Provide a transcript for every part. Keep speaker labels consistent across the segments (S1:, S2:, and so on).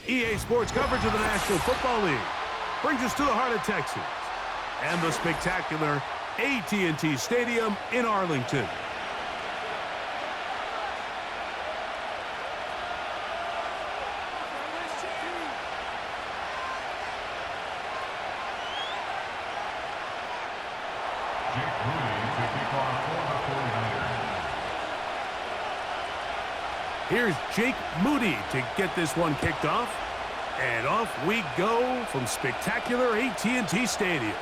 S1: EA Sports coverage of the National Football League brings us to the heart of Texas and the spectacular AT&T Stadium in Arlington. Here's Jake Moody to get this one kicked off. And off we go from spectacular AT&T Stadium.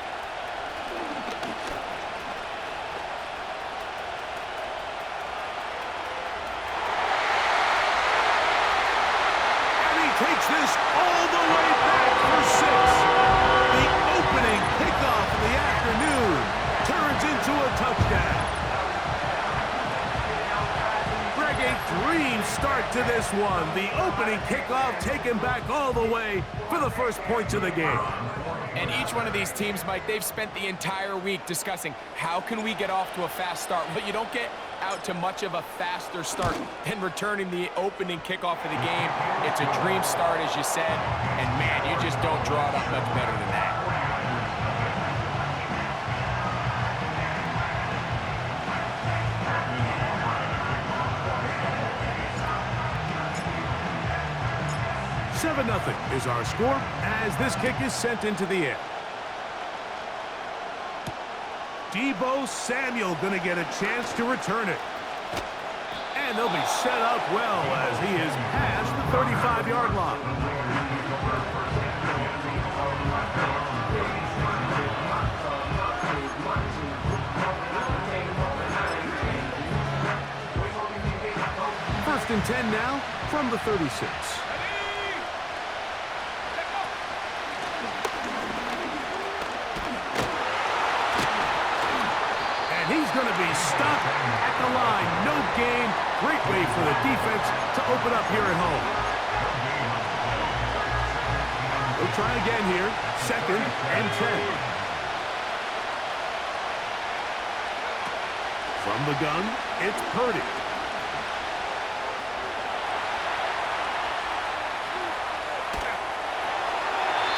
S1: And he takes this all the way back for 6. The opening kickoff of the afternoon turns into a touchdown. A dream start to this one. The opening kickoff taken back all the way for the first points of the game.
S2: And each one of these teams, Mike, they've spent the entire week discussing how can we get off to a fast start. Well, you don't get out to much of a faster start than returning the opening kickoff of the game. It's a dream start, as you said, and man, you just don't draw it up much better than that.
S1: Nothing is our score as this kick is sent into the air. Deebo Samuel going to get a chance to return it. And they'll be set up well as he is past the 35-yard line. First and 10 now from the 36. He's going to be stopped at the line. No gain. Great way for the defense to open up here at home. We'll try again here. Second and 10. From the gun, it's Purdy.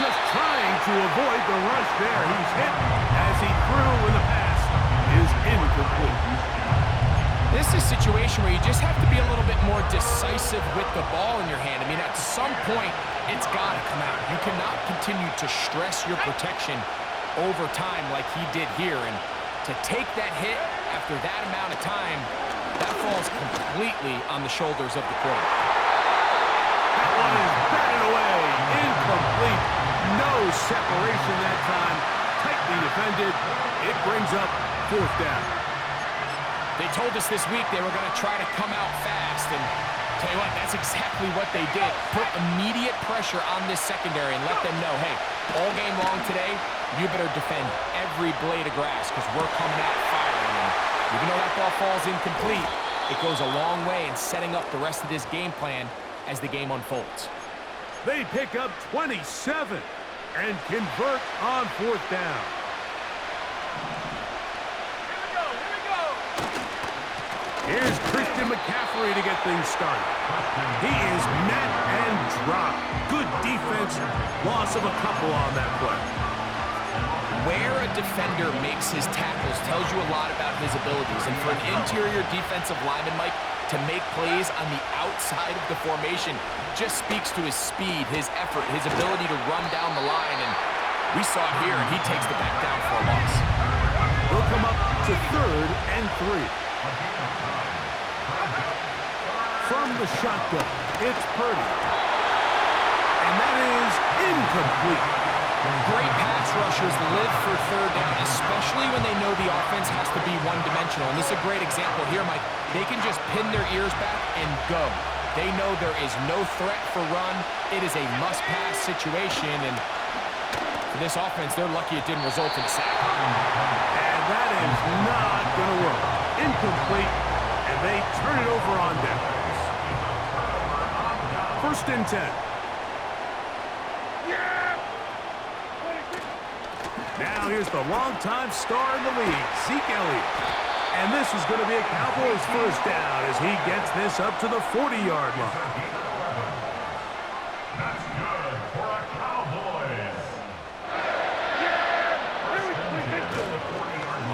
S1: Just trying to avoid the rush there. He's hit as he threw in the pass. Is incomplete.
S2: This is a situation where you just have to be a little bit more decisive with the ball in your hand. I mean, at some point, it's got to come out. You cannot continue to stress your protection over time like he did here. And to take that hit after that amount of time, that falls completely on the shoulders of the quarterback.
S1: That one is batted away. Incomplete. No separation that time. Tightly defended. It brings up fourth down.
S2: They told us this week they were going to try to come out fast, and tell you what, that's exactly what they did. Put immediate pressure on this secondary and let them know, hey, all game long today, you better defend every blade of grass because we're coming out firing. And even though that ball falls incomplete, it goes a long way in setting up the rest of this game plan as the game unfolds.
S1: They pick up 27 and convert on fourth down. Here's Christian McCaffrey to get things started. He is met and dropped. Good defense. Loss of a couple on that play.
S2: Where a defender makes his tackles tells you a lot about his abilities. And for an interior defensive lineman, Mike, to make plays on the outside of the formation just speaks to his speed, his effort, his ability to run down the line. And we saw it here, and he takes the back down for a loss.
S1: We'll come up to third and 3. From the shotgun, it's Purdy. And that is incomplete.
S2: Great pass rushers live for third down, especially when they know the offense has to be one-dimensional. And this is a great example here, Mike. They can just pin their ears back and go. They know there is no threat for run. It is a must-pass situation. And for this offense, they're lucky it didn't result in a sack.
S1: And that is not going to work. Incomplete, and they turn it over on downs. First and 10. Now here's the longtime star in the league, Zeke Elliott. And this is going to be a Cowboys first down as he gets this up to the 40-yard line.
S3: That's good for a Cowboys.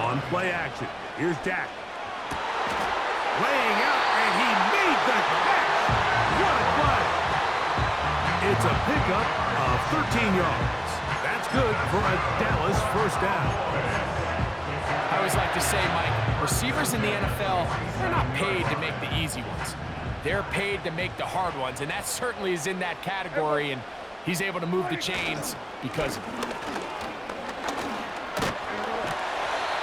S1: On play action, here's Dak. Laying out, and he made the catch. What a play. It's a pickup of 13 yards. That's good for a Dallas first down.
S2: I always like to say, Mike, receivers in the NFL, they're not paid to make the easy ones. They're paid to make the hard ones, and that certainly is in that category, and he's able to move the chains because of it.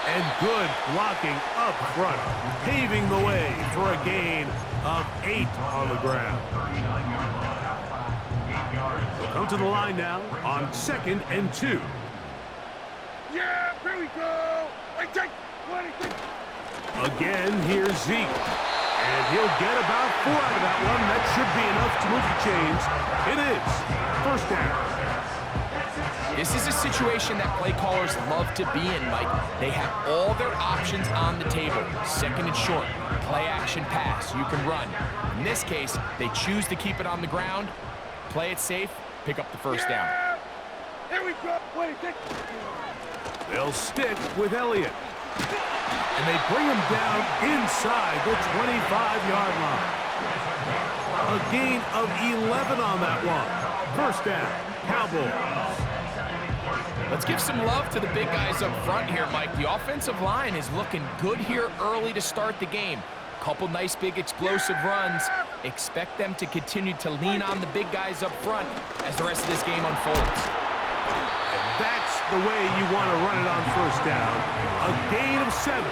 S1: And good blocking up front, paving the way for a gain of 8 on the ground. We'll come to the line now on 2nd and 2.
S4: Yeah, here we go.
S1: Again, here's Zeke. And he'll get about 4 out of that one. That should be enough to move the chains. It is first down.
S2: This is a situation that play callers love to be in, Mike. They have all their options on the table. 2nd and short, play action pass, you can run. In this case, they choose to keep it on the ground, play it safe, pick up the first down.
S4: Here we go.
S1: They'll stick with Elliott. And they bring him down inside the 25-yard line. A gain of 11 on that one. First down, Cowboys.
S2: Let's give some love to the big guys up front here, Mike. The offensive line is looking good here early to start the game. Couple nice big explosive runs. Expect them to continue to lean on the big guys up front as the rest of this game unfolds.
S1: That's the way you want to run it on first down. A gain of 7.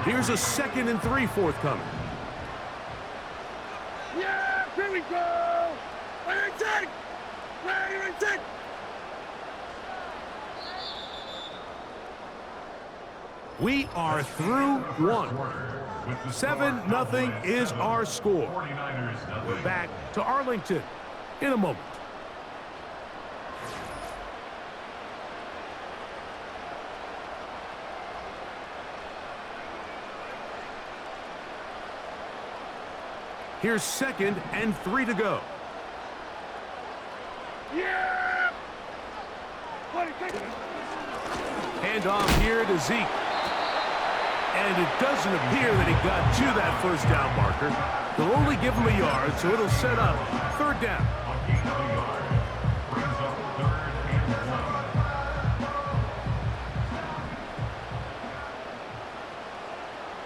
S1: Here's a 2nd and 3 forthcoming.
S4: Yeah, here we go. Ready to take. Ready to take.
S1: We are through 1. 7-0 is our score. We're back to Arlington in a moment. Here's 2nd and 3 to go.
S4: Yeah.
S1: Hand off here to Zeke. And it doesn't appear that he got to that first down marker. They'll only give him a yard, so it'll set up 3rd down.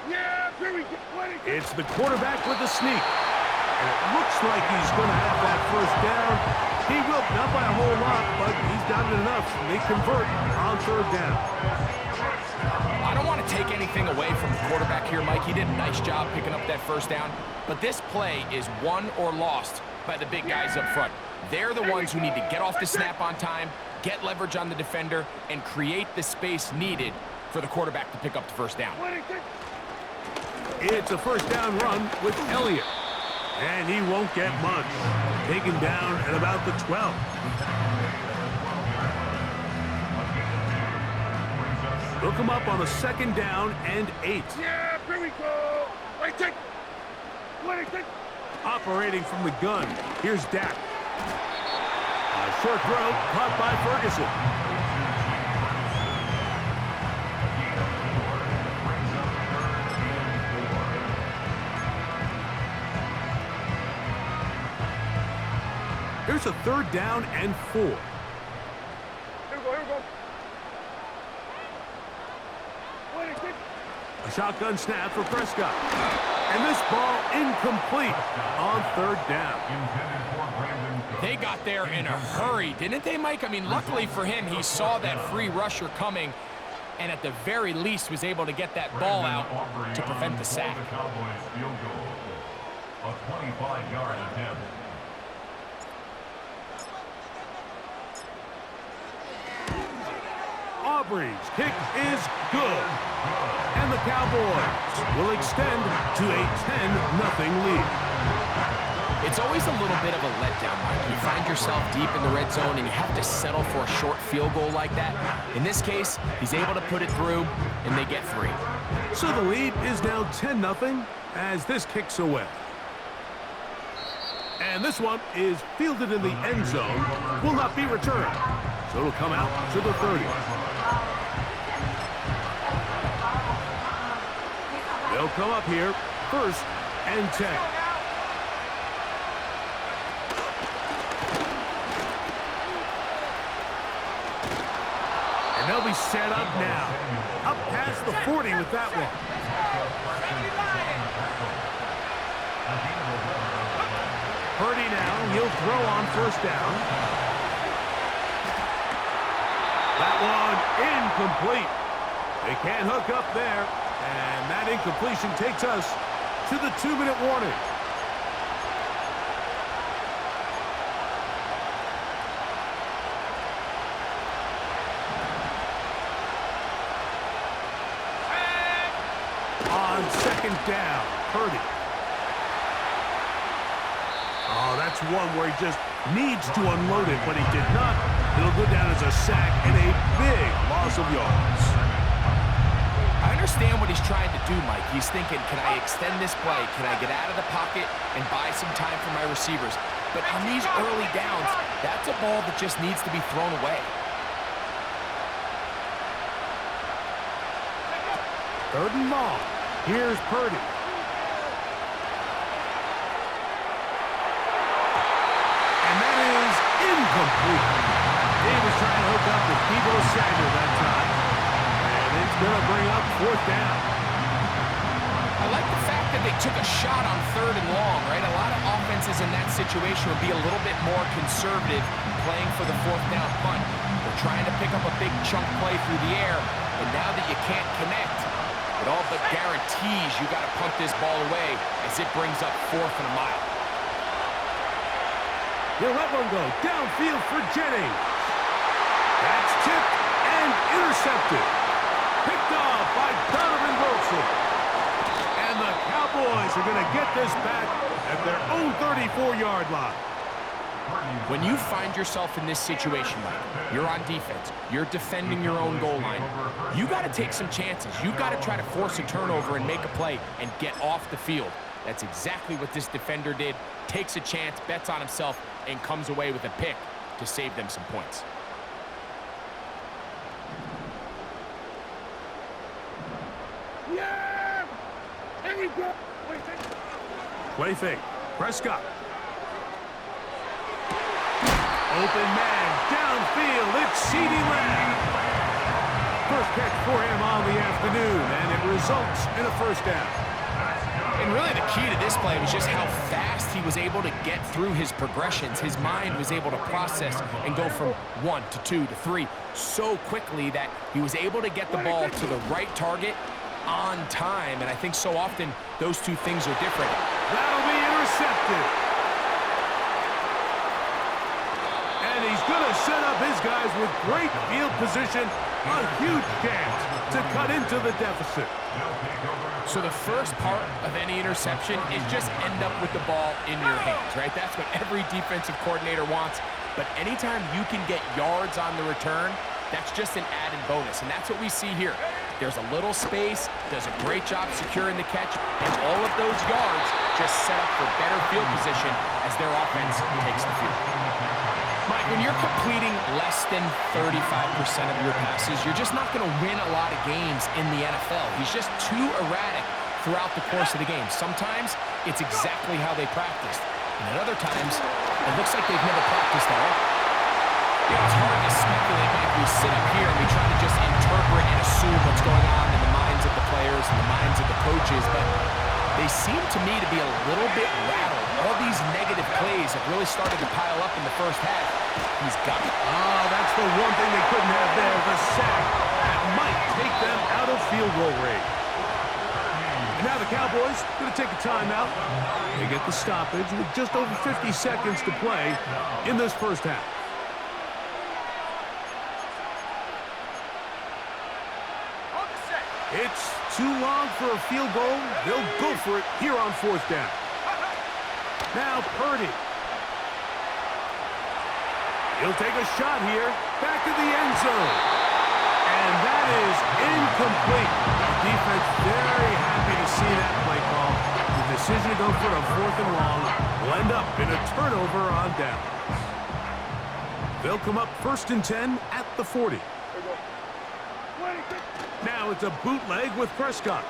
S4: Yeah, here we go.
S1: It's the quarterback with the sneak. And it looks like he's going to have that first down. He will, not by a whole lot, but he's done it enough. They convert on 3rd down.
S2: I don't want to take anything away from the quarterback here, Mike. He did a nice job picking up that first down. But this play is won or lost by the big guys up front. They're the ones who need to get off the snap on time, get leverage on the defender, and create the space needed for the quarterback to pick up the first down.
S1: It's a first down run with Elliott. And he won't get much. Taken down at about the 12. They'll come up on a 2nd down and 8.
S4: Yeah, here we go. Wait, take.
S1: Operating from the gun, here's Dak. A short throw caught by Ferguson. Here's a 3rd down and 4.
S4: Here we go.
S1: A shotgun snap for Prescott. And this ball incomplete on 3rd down.
S2: They got there in a hurry, didn't they, Mike? I mean, luckily for him, he saw that free rusher coming and at the very least was able to get that ball out to prevent the sack.
S3: A 25-yard attempt.
S1: Aubrey's kick is good. And the Cowboys will extend to a 10-0 lead.
S2: It's always a little bit of a letdown, Mike. You find yourself deep in the red zone and you have to settle for a short field goal like that. In this case, he's able to put it through, and they get 3.
S1: So the lead is now 10-0 as this kicks away. And this one is fielded in the end zone, will not be returned. So it'll come out to the 30. They'll come up here, 1st and 10. And they'll be set up now. Up past the 40 with that one. Purdy now, he'll throw on 1st down. That one incomplete. They can't hook up there, and that incompletion takes us to the 2-minute warning. On 2nd down, Purdy. Oh, that's one where he just needs to unload it, but he did not. It'll go down as a sack and a big loss of yards.
S2: I understand what he's trying to do, Mike. He's thinking, can I extend this play? Can I get out of the pocket and buy some time for my receivers? But on these early downs, that's a ball that just needs to be thrown away.
S1: 3rd and long. Here's Purdy. And that is incomplete. He was trying to hook up with Debo Samuel that time. And it's going to bring up 4th down.
S2: I like the fact that they took a shot on 3rd and long, right? A lot of offenses in that situation would be a little bit more conservative playing for the 4th down punt. They're trying to pick up a big chunk play through the air, and now that you can't connect, it all but guarantees you got to punt this ball away as it brings up 4th and a mile.
S1: He'll let one go downfield for Jennings. That's tipped and intercepted. Picked off by Donovan Wilson. And the Cowboys are going to get this back at their own 34-yard line.
S2: When you find yourself in this situation, Mike, you're on defense, you're defending your own goal line, you got to take some chances. You've got to try to force a turnover and make a play and get off the field. That's exactly what this defender did. Takes a chance, bets on himself, and comes away with a pick to save them some points.
S4: Yeah! There we go!
S1: Play fake. Prescott. Open man, downfield, it's CeeDee Lamb. First catch for him on the afternoon, and it results in a 1st down.
S2: And really the key to this play was just how fast he was able to get through his progressions. His mind was able to process and go from 1 to 2 to 3 so quickly that he was able to get the ball to the right target on time. And I think so often those two things are different.
S1: That'll be intercepted. And he's going to set up his guys with great field position. A huge chance to cut into the deficit.
S2: So the first part of any interception is just end up with the ball in your hands, right? That's what every defensive coordinator wants. But anytime you can get yards on the return, that's just an added bonus. And that's what we see here. There's a little space, does a great job securing the catch, and all of those yards just set up for better field position as their offense takes the field. Mike, when you're completing less than 35% of your passes, you're just not going to win a lot of games in the NFL. He's just too erratic throughout the course of the game. Sometimes it's exactly how they practiced, and at other times it looks like they've never practiced at all. You know, it's hard to speculate, Mike. We sit up here and we try to just interpret and assume what's going on in the minds of the players and the minds of the coaches, but they seem to me to be a little bit rattled. All these negative plays have really started to pile up in the first half. He's got it.
S1: Oh, that's the one thing they couldn't have there, the sack. That might take them out of field goal range. And now the Cowboys going to take a timeout. They get the stoppage with just over 50 seconds to play in this first half. It's too long for a field goal. They'll go for it here on 4th down. Now Purdy. He'll take a shot here. Back to the end zone. And that is incomplete. The defense very happy to see that play call. The decision to go for a 4th and long will end up in a turnover on downs. They'll come up 1st and 10 at the 40. Now it's a bootleg with Prescott.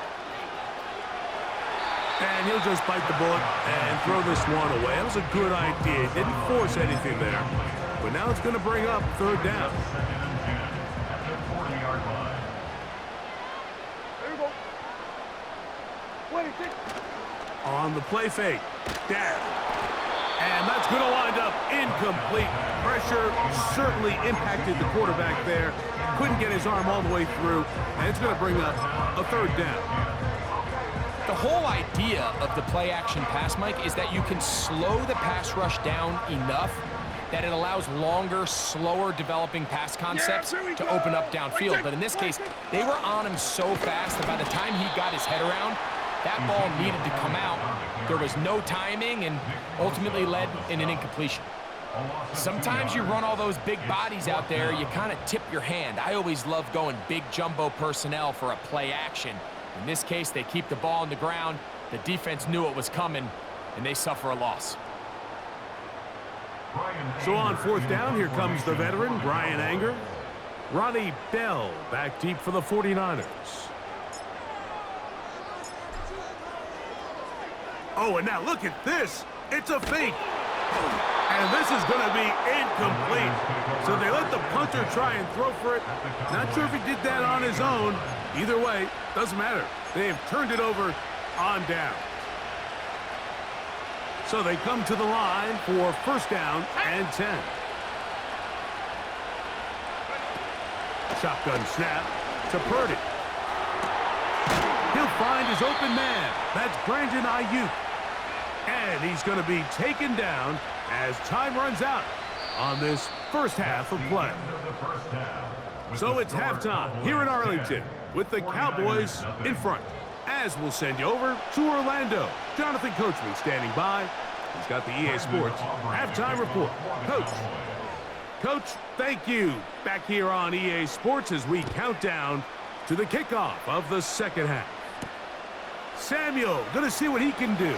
S1: And he'll just bite the bullet and throw this one away. That was a good idea. He didn't force anything there. But now it's going to bring up 3rd down. On the play fake. Down. And that's going to wind up incomplete. Pressure certainly impacted the quarterback there. Couldn't get his arm all the way through. And it's going to bring up a 3rd down.
S2: The whole idea of the play-action pass, Mike, is that you can slow the pass rush down enough that it allows longer, slower developing pass concepts to open up downfield. But in this case, they were on him so fast that by the time he got his head around, that ball needed to come out. There was no timing and ultimately led in an incompletion. Sometimes you run all those big bodies out there, you kind of tip your hand. I always love going big jumbo personnel for a play action. In this case, they keep the ball on the ground. The defense knew it was coming, and they suffer a loss.
S1: So on 4th down, here comes the veteran, Brian Anger. Ronnie Bell back deep for the 49ers. Oh, and now look at this. It's a fake. And this is going to be incomplete. So they let the punter try and throw for it. Not sure if he did that on his own. Either way, doesn't matter. They have turned it over on down. So they come to the line for 1st down and 10. Shotgun snap to Purdy. He'll find his open man. That's Brandon Ayuk. And he's going to be taken down as time runs out on this 1st half of play. So it's halftime here in Arlington with the Cowboys in front. As we'll send you over to Orlando. Jonathan Coachman standing by. He's got the EA Sports halftime report. Coach, thank you. Back here on EA Sports as we count down to the kickoff of the 2nd half. Samuel going to see what he can do.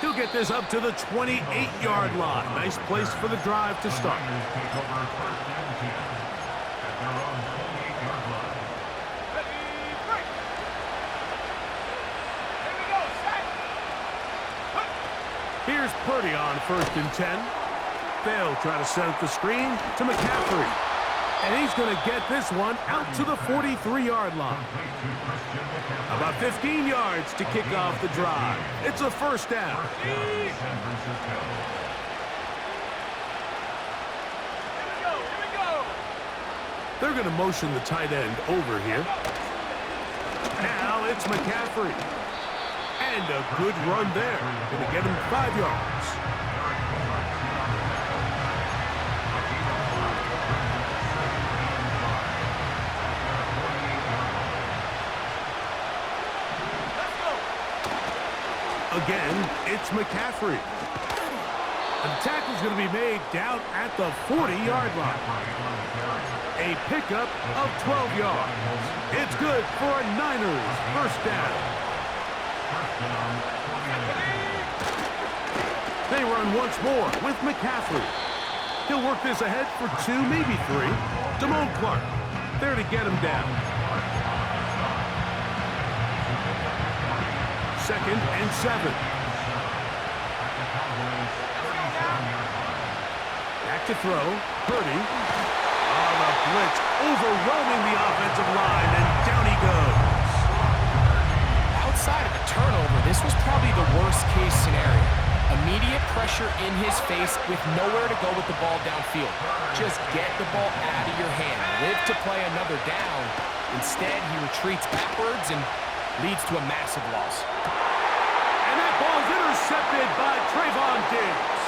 S1: He'll get this up to the 28-yard line. Nice place for the drive to start. Here's Purdy on 1st and 10. They'll try to set up the screen to McCaffrey. And he's going to get this one out to the 43-yard line. About 15 yards to kick off the drive. It's a 1st down. They're going to motion the tight end over here. Now it's McCaffrey. And a good run there. Going to get him 5 yards. Again, it's McCaffrey. And the tackle's going to be made down at the 40-yard line. A pickup of 12 yards. It's good for a Niners 1st down. They run once more with McCaffrey. He'll work this ahead for 2, maybe 3. Damone Clark there to get him down. 2nd and 7. Back to throw. Purdy. Oh, the blitz overwhelming the offensive line, and down he goes.
S2: Outside of a turnover, this was probably the worst-case scenario. Immediate pressure in his face with nowhere to go with the ball downfield. Just get the ball out of your hand. Live to play another down. Instead, he retreats backwards and leads to a massive loss.
S1: And that ball is intercepted by Trayvon Diggs.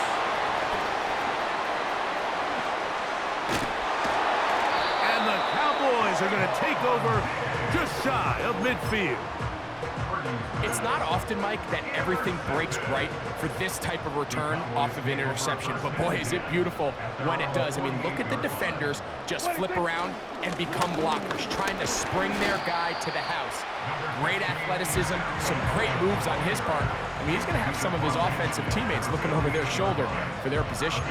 S1: And the Cowboys are going to take over just shy of midfield.
S2: It's not often, Mike, that everything breaks right for this type of return off of an interception. But boy, is it beautiful when it does. I mean, look at the defenders just flip around and become blockers, trying to spring their guy to the house. Great athleticism, some great moves on his part. I mean, he's going to have some of his offensive teammates looking over their shoulder for their position.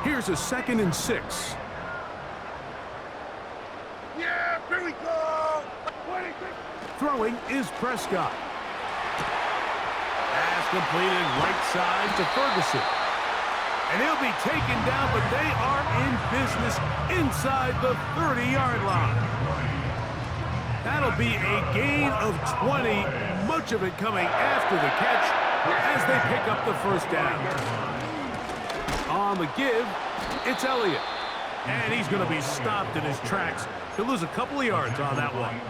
S1: Here's a 2nd and 6.
S4: Yeah, here we go.
S1: Throwing is Prescott. Pass completed right side to Ferguson. And he'll be taken down, but they are in business inside the 30-yard line. That'll be a gain of 20, much of it coming after the catch as they pick up the first down. On the give, it's Elliott. And he's going to be stopped in his tracks. He'll lose a couple of yards on that one.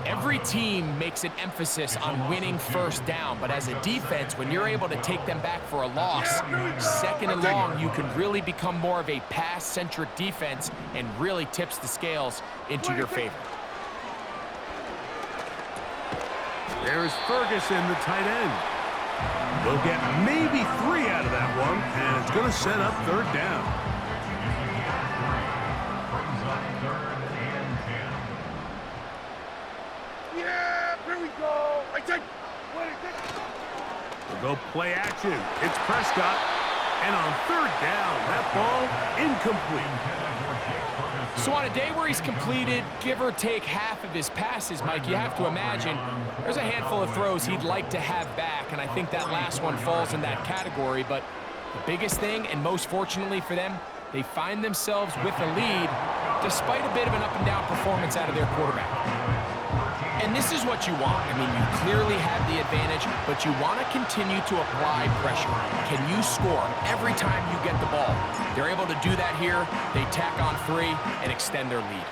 S2: Every team makes an emphasis on winning first down, but as a defense, when you're able to take them back for a loss, 2nd and long, you can really become more of a pass-centric defense and really tips the scales into your favor.
S1: There's Ferguson, the tight end. They'll get maybe 3 out of that one, and it's going to set up 3rd down.
S4: Yeah, here we go.
S1: They'll go play action. It's Prescott. And on 3rd down, that ball incomplete.
S2: So on a day where he's completed, give or take half of his passes, Mike, you have to imagine there's a handful of throws he'd like to have back, and I think that last one falls in that category. But the biggest thing, and most fortunately for them, they find themselves with a lead despite a bit of an up-and-down performance out of their quarterback. And this is what you want. I mean, you clearly have the advantage, but you want to continue to apply pressure. Can you score every time you get the ball? They're able to do that here. They tack on 3 and extend their lead.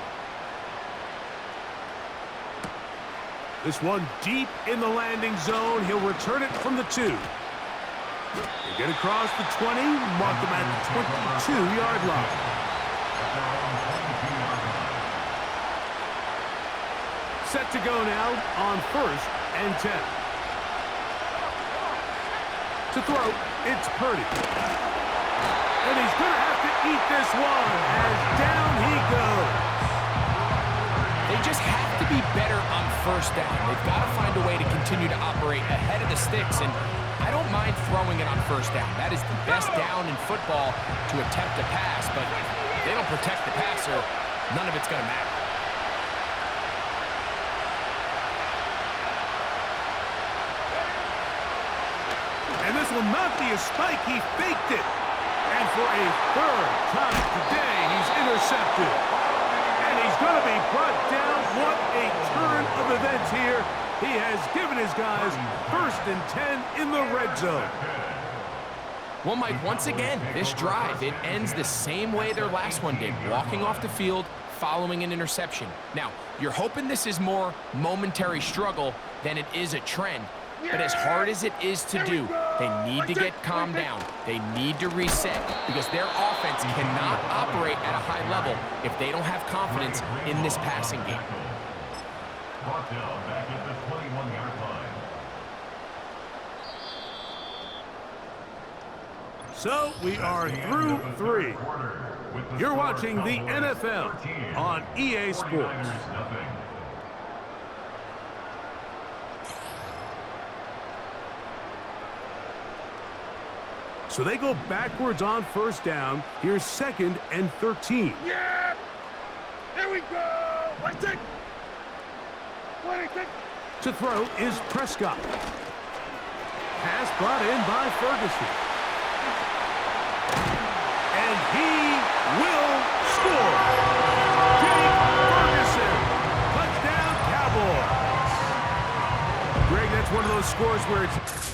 S1: This one deep in the landing zone. He'll return it from the 2. They get across the 20, mark them at the 22-yard line. Set to go now on 1st and 10. To throw, it's Purdy. And he's going to have to eat this one as down he goes.
S2: They just have to be better on 1st down. They've got to find a way to continue to operate ahead of the sticks, and I don't mind throwing it on 1st down. That is the best down in football to attempt a pass, but if they don't protect the passer, none of it's going to matter.
S1: And this will not be a spike. He faked it. And for a 3rd time today, he's intercepted. And he's going to be brought down. What a turn of events here. He has given his guys 1st and 10 in the red zone.
S2: Well, Mike, once again, this drive, it ends the same way their last one did, walking off the field following an interception. Now, you're hoping this is more momentary struggle than it is a trend. But as hard as it is to do, they need to get calmed down. They need to reset because their offense cannot operate at a high level if they don't have confidence in this passing game.
S3: Brought down back at the 21-yard line.
S1: So we are through 3. You're watching the NFL on EA Sports. So they go backwards on 1st down. Here's 2nd and 13.
S4: Yeah! Here we go!
S1: To throw is Prescott. Pass brought in by Ferguson. And he will score. Jake Ferguson. Touchdown, Cowboys. Greg, that's one of those scores where it's